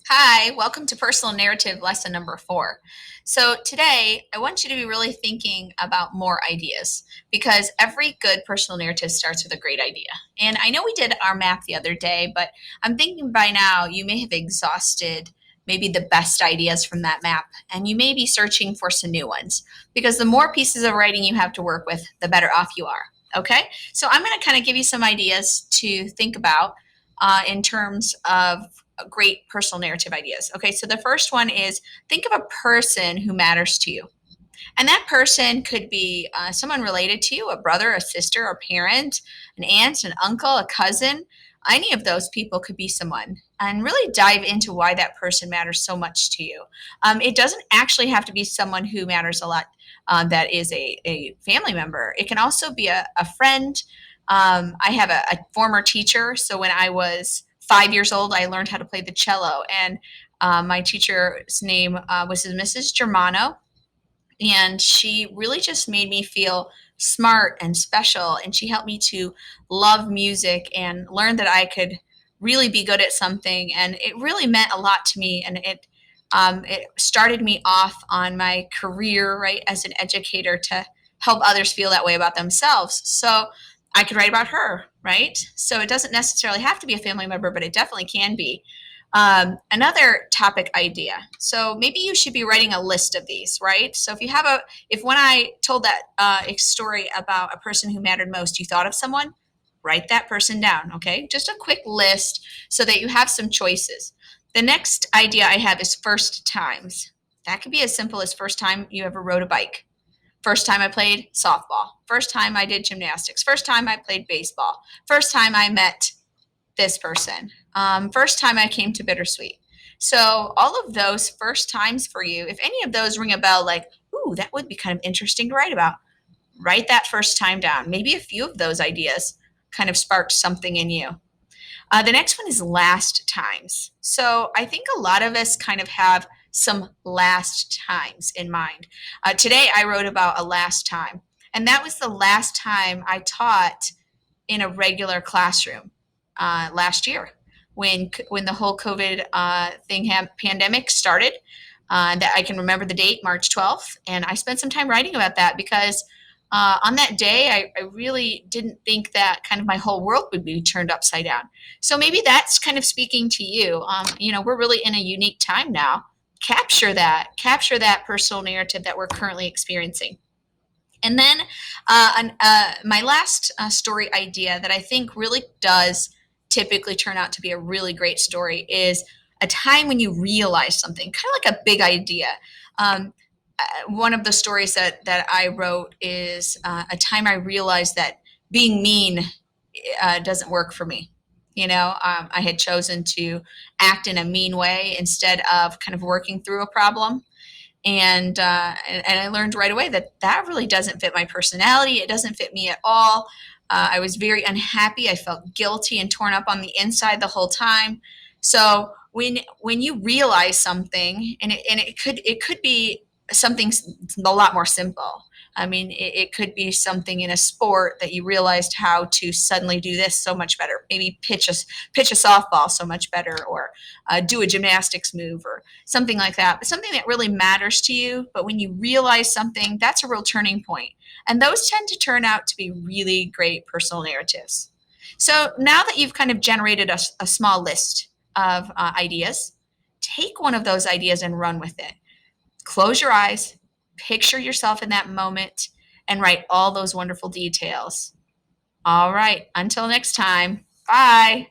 Hi, welcome to Personal Narrative Lesson number 4. So, today I want you to be really thinking about more ideas because every good personal narrative starts with a great idea. And I know we did our map the other day, but I'm thinking by now you may have exhausted maybe the best ideas from that map and you may be searching for some new ones because the more pieces of writing you have to work with, the better off you are. Okay, so I'm going to kind of give you some ideas to think about in terms of great personal narrative ideas. Okay, so the first one is think of a person who matters to you. And that person could be someone related to you, a brother, a sister, a parent, an aunt, an uncle, a cousin. Any of those people could be someone. And really dive into why that person matters so much to you. It doesn't actually have to be someone who matters a lot that is a family member. It can also be a friend. I have a former teacher. So when I was 5 years old, I learned how to play the cello. And my teacher's name was Mrs. Germano, and she really just made me feel smart and special, and she helped me to love music and learn that I could really be good at something, and it really meant a lot to me, and it started me off on my career, right, as an educator to help others feel that way about themselves. So I could write about her, right? So it doesn't necessarily have to be a family member, but it definitely can be. Another topic idea. So maybe you should be writing a list of these, right? So if when I told that story about a person who mattered most, you thought of someone, write that person down, okay? Just a quick list so that you have some choices. The next idea I have is first times. That could be as simple as first time you ever rode a bike, first time I played softball, first time I did gymnastics, first time I played baseball, first time I met this person. First time I came to Bittersweet. So all of those first times for you, if any of those ring a bell, like, ooh, that would be kind of interesting to write about, write that first time down. Maybe a few of those ideas kind of sparked something in you. The next one is last times. So I think a lot of us kind of have some last times in mind. Today I wrote about a last time, and that was the last time I taught in a regular classroom last year when the whole COVID pandemic started. That I can remember the date, March 12th, and I spent some time writing about that because on that day I really didn't think that kind of my whole world would be turned upside down. So maybe that's kind of speaking to you. We're really in a unique time now. Capture that personal narrative that we're currently experiencing. And then my last story idea that I think really does typically turn out to be a really great story is a time when you realize something, kind of like a big idea. Um, One of the stories that I wrote is a time I realized that being mean doesn't work for me. I had chosen to act in a mean way instead of kind of working through a problem, and I learned right away that that really doesn't fit my personality. It doesn't fit me at all. I was very unhappy. I felt guilty and torn up on the inside the whole time. So when you realize something, and it could be something a lot more simple. I mean, it could be something in a sport that you realized how to suddenly do this so much better. Maybe pitch a softball so much better, or do a gymnastics move, or something like that. But something that really matters to you. But when you realize something, that's a real turning point. And those tend to turn out to be really great personal narratives. So now that you've kind of generated a small list of ideas, take one of those ideas and run with it. Close your eyes, picture yourself in that moment, and write all those wonderful details. All right, until next time, bye.